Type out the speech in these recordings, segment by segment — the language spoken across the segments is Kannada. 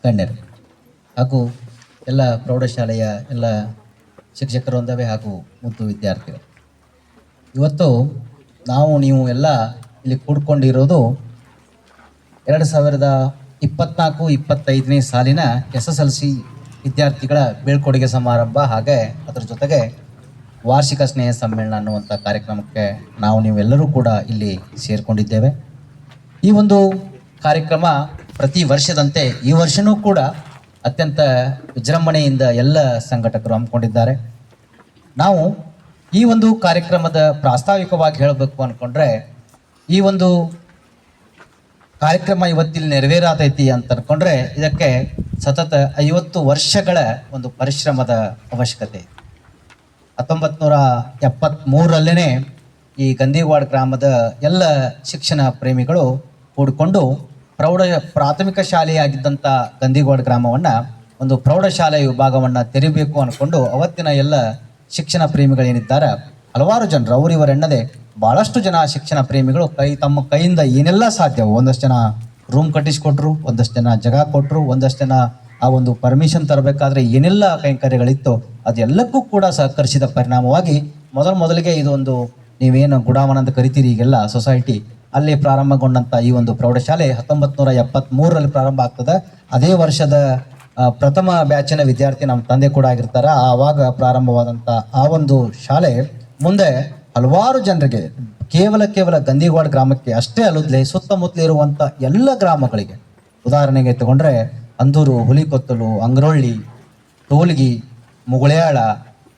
ಗಣ್ಯರು ಹಾಗೂ ಎಲ್ಲ ಪ್ರೌಢಶಾಲೆಯ ಎಲ್ಲ ಶಿಕ್ಷಕರೊಂದವೇ ಹಾಗೂ ಮುದ್ದು ವಿದ್ಯಾರ್ಥಿಗಳು, ಇವತ್ತು ನೀವು ಎಲ್ಲ ಇಲ್ಲಿ ಕೂಡ್ಕೊಂಡಿರೋದು 2024-25ನೇ ಸಾಲಿನ SSLC ವಿದ್ಯಾರ್ಥಿಗಳ ಬೀಳ್ಕೊಡುಗೆ ಸಮಾರಂಭ, ಹಾಗೆ ಅದರ ಜೊತೆಗೆ ವಾರ್ಷಿಕ ಸ್ನೇಹ ಸಮ್ಮೇಳನ ಅನ್ನುವಂಥ ಕಾರ್ಯಕ್ರಮಕ್ಕೆ ನೀವೆಲ್ಲರೂ ಕೂಡ ಇಲ್ಲಿ ಸೇರಿಕೊಂಡಿದ್ದೇವೆ. ಈ ಒಂದು ಕಾರ್ಯಕ್ರಮ ಪ್ರತಿ ವರ್ಷದಂತೆ ಈ ವರ್ಷವೂ ಕೂಡ ಅತ್ಯಂತ ವಿಜೃಂಭಣೆಯಿಂದ ಎಲ್ಲ ಸಂಘಟಕರು ಹಮ್ಮಿಕೊಂಡಿದ್ದಾರೆ. ನಾವು ಈ ಒಂದು ಕಾರ್ಯಕ್ರಮದ ಪ್ರಾಸ್ತಾವಿಕವಾಗಿ ಹೇಳಬೇಕು ಅಂದ್ಕೊಂಡ್ರೆ, ಈ ಒಂದು ಕಾರ್ಯಕ್ರಮ ಇವತ್ತಿಲ್ಲಿ ನೆರವೇರಾತೈತಿ ಅಂತ ಅಂದ್ಕೊಂಡ್ರೆ ಇದಕ್ಕೆ ಸತತ 50 ವರ್ಷಗಳ ಒಂದು ಪರಿಶ್ರಮದ ಅವಶ್ಯಕತೆ. 1973ರಲ್ಲೇ ಈ ಗಂದಿವಾಡ ಗ್ರಾಮದ ಎಲ್ಲ ಶಿಕ್ಷಣ ಪ್ರೇಮಿಗಳು ಕೂಡಿಕೊಂಡು ಪ್ರಾಥಮಿಕ ಶಾಲೆಯಾಗಿದ್ದಂಥ ಗಂದಿವಾಡ ಗ್ರಾಮವನ್ನು ಒಂದು ಪ್ರೌಢಶಾಲೆ ವಿಭಾಗವನ್ನು ತೆರಿಬೇಕು ಅಂದ್ಕೊಂಡು ಅವತ್ತಿನ ಎಲ್ಲ ಶಿಕ್ಷಣ ಪ್ರೇಮಿಗಳೇನಿದ್ದಾರೆ ಹಲವಾರು ಜನರು, ಅವರಿವರೆನ್ನದೆ ಭಾಳಷ್ಟು ಜನ ಶಿಕ್ಷಣ ಪ್ರೇಮಿಗಳು ತಮ್ಮ ಕೈಯಿಂದ ಏನೆಲ್ಲ ಸಾಧ್ಯ, ಒಂದಷ್ಟು ಜನ ರೂಮ್ ಕಟ್ಟಿಸ್ಕೊಟ್ರು, ಒಂದಷ್ಟು ಜನ ಜಾಗ ಕೊಟ್ಟರು, ಒಂದಷ್ಟು ಜನ ಆ ಒಂದು ಪರ್ಮಿಷನ್ ತರಬೇಕಾದ್ರೆ ಏನೆಲ್ಲ ಕೈಂಕರ್ಯಗಳಿತ್ತು ಅದೆಲ್ಲಕ್ಕೂ ಕೂಡ ಸಹಕರಿಸಿದ ಪರಿಣಾಮವಾಗಿ ಮೊದಲಿಗೆ ಇದೊಂದು ನೀವೇನು ಗುಡಾವನ ಅಂತ ಕರಿತೀರಿ ಈಗೆಲ್ಲ ಸೊಸೈಟಿ, ಅಲ್ಲಿ ಪ್ರಾರಂಭಗೊಂಡಂಥ ಈ ಒಂದು ಪ್ರೌಢಶಾಲೆ 1973ರಲ್ಲಿ ಪ್ರಾರಂಭ ಆಗ್ತದೆ. ಅದೇ ವರ್ಷದ ಪ್ರಥಮ ಬ್ಯಾಚಿನ ವಿದ್ಯಾರ್ಥಿ ನಮ್ಮ ತಂದೆ ಕೂಡ ಆಗಿರ್ತಾರೆ. ಆವಾಗ ಪ್ರಾರಂಭವಾದಂಥ ಆ ಒಂದು ಶಾಲೆ ಮುಂದೆ ಹಲವಾರು ಜನರಿಗೆ ಕೇವಲ ಗಂದಿವಾಡ ಗ್ರಾಮಕ್ಕೆ ಅಷ್ಟೇ ಅಲ್ಲದೆ ಸುತ್ತಮುತ್ತಲು ಇರುವಂಥ ಎಲ್ಲ ಗ್ರಾಮಗಳಿಗೆ, ಉದಾಹರಣೆಗೆ ತಗೊಂಡ್ರೆ ಅಂದೂರು, ಹುಲಿಕೊತ್ತಲು, ಅಂಗ್ರೊಳ್ಳಿ, ಟೋಲ್ಗಿ, ಮುಗುಳ್ಯಾಳ,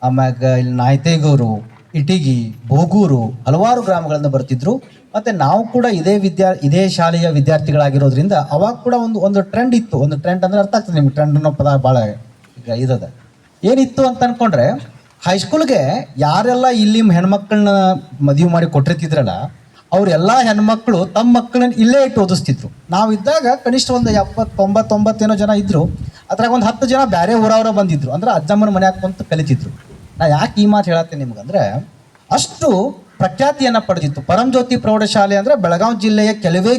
ಆಮ್ಯಾಗ ಇಲ್ಲಿ ನಾಯ್ತೇಗೂರು, ಇಟಿಗಿ, ಬೋಗೂರು, ಹಲವಾರು ಗ್ರಾಮಗಳಿಂದ ಬರ್ತಿದ್ರು. ಮತ್ತು ನಾವು ಕೂಡ ಇದೇ ಶಾಲೆಯ ವಿದ್ಯಾರ್ಥಿಗಳಾಗಿರೋದ್ರಿಂದ ಅವಾಗ ಕೂಡ ಒಂದು ಟ್ರೆಂಡ್ ಇತ್ತು. ಒಂದು ಟ್ರೆಂಡ್ ಅಂದರೆ ಅರ್ಥ ಆಗ್ತದೆ ನಿಮ್ಗೆ, ಟ್ರೆಂಡ್ ಅನ್ನೋ ಪದ ಭಾಳ ಈಗ ಇದದ. ಏನಿತ್ತು ಅಂತ ಅಂದ್ಕೊಂಡ್ರೆ, ಹೈಸ್ಕೂಲ್ಗೆ ಯಾರೆಲ್ಲ ಇಲ್ಲಿ ಹೆಣ್ಮಕ್ಳನ್ನ ಮದುವೆ ಮಾಡಿ ಕೊಟ್ಟಿರ್ತಿದ್ರಲ್ಲ ಅವರೆಲ್ಲ ಹೆಣ್ಮಕ್ಳು ತಮ್ಮ ಮಕ್ಕಳನ್ನ ಇಲ್ಲೇ ಇಟ್ಟು ಓದಿಸ್ತಿದ್ರು. ನಾವು ಇದ್ದಾಗ ಕನಿಷ್ಠ ಒಂದು 70-90 ಜನ ಇದ್ದರು. ಅದ್ರಾಗ ಒಂದು 10 ಜನ ಬೇರೆ ಊರವರ ಬಂದಿದ್ರು, ಅಂದ್ರೆ ಅಜ್ಜಮ್ಮನ ಮನೆ ಹಾಕೊಂತ ಕಲಿತಿದ್ರು. ನಾ ಯಾಕೆ ಈ ಮಾತು ಹೇಳತ್ತೇನೆ ನಿಮ್ಗಂದ್ರೆ, ಅಷ್ಟು ಪ್ರಖ್ಯಾತಿಯನ್ನು ಪಡೆದಿತ್ತು ಪರಂಜ್ಯೋತಿ ಪ್ರೌಢಶಾಲೆ. ಅಂದರೆ ಬೆಳಗಾವಿ ಜಿಲ್ಲೆಯ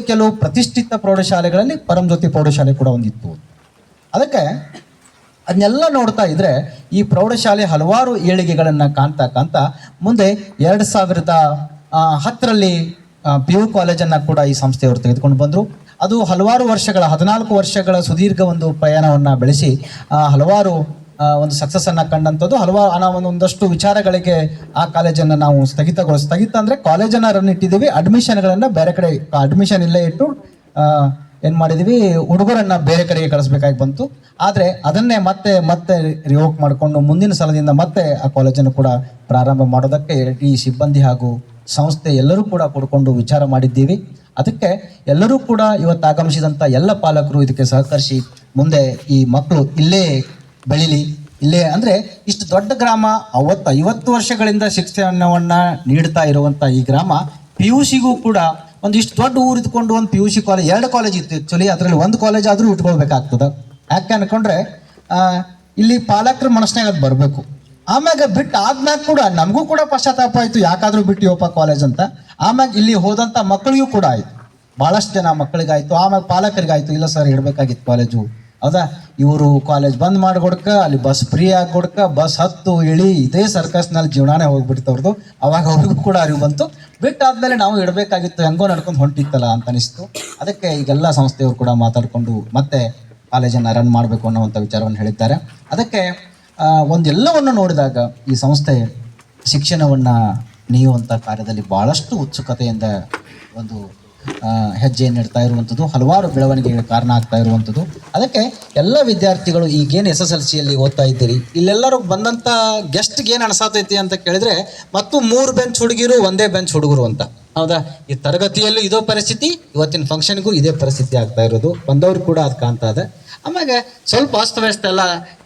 ಕೆಲವು ಪ್ರತಿಷ್ಠಿತ ಪ್ರೌಢಶಾಲೆಗಳಲ್ಲಿ ಪರಂಜ್ಯೋತಿ ಪ್ರೌಢಶಾಲೆ ಕೂಡ ಒಂದಿತ್ತು. ಅದಕ್ಕೆ ಅದನ್ನೆಲ್ಲ ನೋಡ್ತಾ ಇದ್ರೆ ಈ ಪ್ರೌಢಶಾಲೆ ಹಲವಾರು ಏಳಿಗೆಗಳನ್ನು ಕಾಣ್ತಾ ಮುಂದೆ 2010ರಲ್ಲಿ PU ಕಾಲೇಜನ್ನು ಕೂಡ ಈ ಸಂಸ್ಥೆಯವರು ತೆಗೆದುಕೊಂಡು ಬಂದರು. ಅದು ಹಲವಾರು ವರ್ಷಗಳ 14 ವರ್ಷಗಳ ಸುದೀರ್ಘ ಒಂದು ಪ್ರಯಾಣವನ್ನು ಬೆಳೆಸಿ ಹಲವಾರು ಒಂದು ಸಕ್ಸಸ್ಸನ್ನು ಕಂಡಂಥದ್ದು. ಒಂದಷ್ಟು ವಿಚಾರಗಳಿಗೆ ಆ ಕಾಲೇಜನ್ನು ನಾವು ಸ್ಥಗಿತ ಅಂದರೆ ಕಾಲೇಜನ್ನು ರನ್ ಇಟ್ಟಿದ್ದೀವಿ, ಅಡ್ಮಿಷನ್ಗಳನ್ನು ಬೇರೆ ಕಡೆ ಅಡ್ಮಿಷನ್ ಇಲ್ಲೇ ಇಟ್ಟು ಏನು ಮಾಡಿದ್ದೀವಿ, ಹುಡುಗರನ್ನು ಬೇರೆ ಕಡೆಗೆ ಕಳಿಸ್ಬೇಕಾಗಿ ಬಂತು. ಆದರೆ ಅದನ್ನೇ ಮತ್ತೆ ರಿವೋಕ್ ಮಾಡಿಕೊಂಡು ಮುಂದಿನ ಸಲದಿಂದ ಮತ್ತೆ ಆ ಕಾಲೇಜನ್ನು ಕೂಡ ಪ್ರಾರಂಭ ಮಾಡೋದಕ್ಕೆ ಈ ಸಿಬ್ಬಂದಿ ಹಾಗೂ ಸಂಸ್ಥೆ ಎಲ್ಲರೂ ಕೂಡ ಕೂಡಿಕೊಂಡು ವಿಚಾರ ಮಾಡಿದ್ದೀವಿ. ಅದಕ್ಕೆ ಎಲ್ಲರೂ ಕೂಡ ಇವತ್ತು ಆಗಮಿಸಿದಂಥ ಎಲ್ಲ ಪಾಲಕರು ಇದಕ್ಕೆ ಸಹಕರಿಸಿ ಮುಂದೆ ಈ ಮಕ್ಕಳು ಇಲ್ಲೇ ಬೆಳೀಲಿ. ಇಲ್ಲೇ ಅಂದರೆ ಇಷ್ಟು ದೊಡ್ಡ ಗ್ರಾಮ 50 ವರ್ಷಗಳಿಂದ ಶಿಕ್ಷಣವನ್ನು ನೀಡ್ತಾ ಇರುವಂಥ ಈ ಗ್ರಾಮ PUCಗೂ ಕೂಡ ಒಂದಿಷ್ಟು ದೊಡ್ಡ ಊರು ಇದ್ಕೊಂಡು ಒಂದು PUC ಕಾಲೇಜ್, 2 ಕಾಲೇಜ್ ಇತ್ತು ಆ್ಯಕ್ಚುಲಿ. ಅದರಲ್ಲಿ ಒಂದು ಕಾಲೇಜ್ ಆದರೂ ಇಟ್ಕೊಳ್ಬೇಕಾಗ್ತದೆ. ಯಾಕೆ ಅನ್ಕೊಂಡ್ರೆ ಇಲ್ಲಿ ಪಾಲಕರ ಮನಸ್ಸಿನಾಗ ಅದು ಬರಬೇಕು. ಆಮ್ಯಾಗ ಬಿಟ್ಟು ಆದ್ಮ್ಯಾಗ ಕೂಡ ನಮಗೂ ಕೂಡ ಪಶ್ಚಾತ್ತಾಪ ಆಯಿತು, ಯಾಕಾದರೂ ಬಿಟ್ಟಿವಪ್ಪ ಕಾಲೇಜ್ ಅಂತ. ಆಮ್ಯಾಗ ಇಲ್ಲಿ ಹೋದಂಥ ಮಕ್ಕಳಿಗೂ ಕೂಡ ಆಯಿತು, ಭಾಳಷ್ಟು ಜನ ಮಕ್ಕಳಿಗಾಯಿತು, ಆಮ್ಯಾಗ ಪಾಲಕರಿಗಾಯಿತು, ಇಲ್ಲ ಸರ್ ಇಡಬೇಕಾಗಿತ್ತು ಕಾಲೇಜು, ಹೌದಾ, ಇವರು ಕಾಲೇಜ್ ಬಂದ್ ಮಾಡಿಕೊಡ್ಕ, ಅಲ್ಲಿ ಬಸ್ ಫ್ರೀ ಆಗಿಕೊಡ್ಕ, ಬಸ್ ಹತ್ತು ಇಳಿ ಇದೇ ಸರ್ಕಸ್ನಲ್ಲಿ ಜೀವನಾನೇ ಹೋಗ್ಬಿಡ್ತವ್ರದ್ದು. ಅವಾಗ ಅವ್ರಿಗೂ ಕೂಡ ಅರಿವು ಬಂತು. ಬಿಟ್ಟಾದ್ಮೇಲೆ ನಾವು ಇಡಬೇಕಾಗಿತ್ತು, ಹೆಂಗೋ ನಡ್ಕೊಂಡು ಹೊಂಟಿತ್ತಲ್ಲ ಅಂತ ಅನಿಸ್ತು. ಅದಕ್ಕೆ ಈಗೆಲ್ಲ ಸಂಸ್ಥೆಯವರು ಕೂಡ ಮಾತಾಡಿಕೊಂಡು ಮತ್ತೆ ಕಾಲೇಜನ್ನು ರನ್ ಮಾಡಬೇಕು ಅನ್ನೋವಂಥ ವಿಚಾರವನ್ನು ಹೇಳಿದ್ದಾರೆ. ಅದಕ್ಕೆ ಒಂದೆಲ್ಲವನ್ನು ನೋಡಿದಾಗ ಈ ಸಂಸ್ಥೆ ಶಿಕ್ಷಣವನ್ನು ನೀಯುವಂಥ ಕಾರ್ಯದಲ್ಲಿ ಭಾಳಷ್ಟು ಉತ್ಸುಕತೆಯಿಂದ ಒಂದು ಹೆಜ್ಜೆಯನ್ನು ಇಡ್ತಾ ಇರುವಂಥದ್ದು, ಹಲವಾರು ಬೆಳವಣಿಗೆಗೆ ಕಾರಣ ಆಗ್ತಾ ಇರುವಂಥದ್ದು. ಅದಕ್ಕೆ ಎಲ್ಲ ವಿದ್ಯಾರ್ಥಿಗಳು ಈಗೇನು SSLCಯಲ್ಲಿ ಓದ್ತಾ ಇದ್ದೀರಿ, ಇಲ್ಲೆಲ್ಲರೂ ಬಂದಂಥ ಗೆಸ್ಟ್ಗೆ ಏನು ಅನಿಸತೈತಿ ಅಂತ ಕೇಳಿದರೆ ಮತ್ತು 3 ಬೆಂಚ್ ಹುಡುಗಿರು, 1 ಬೆಂಚ್ ಹುಡುಗರು ಅಂತ, ಹೌದಾ. ಈ ತರಗತಿಯಲ್ಲೂ ಇದೇ ಪರಿಸ್ಥಿತಿ, ಇವತ್ತಿನ ಫಂಕ್ಷನ್ಗೂ ಇದೇ ಪರಿಸ್ಥಿತಿ ಆಗ್ತಾ ಇರೋದು. ಬಂದವ್ರು ಕೂಡ ಅದು ಕಾಣ್ತಾ ಇದೆ. ಆಮೇಲೆ ಸ್ವಲ್ಪ ಅಸ್ತವ್ಯಸ್ತ ಎಲ್ಲ ಈ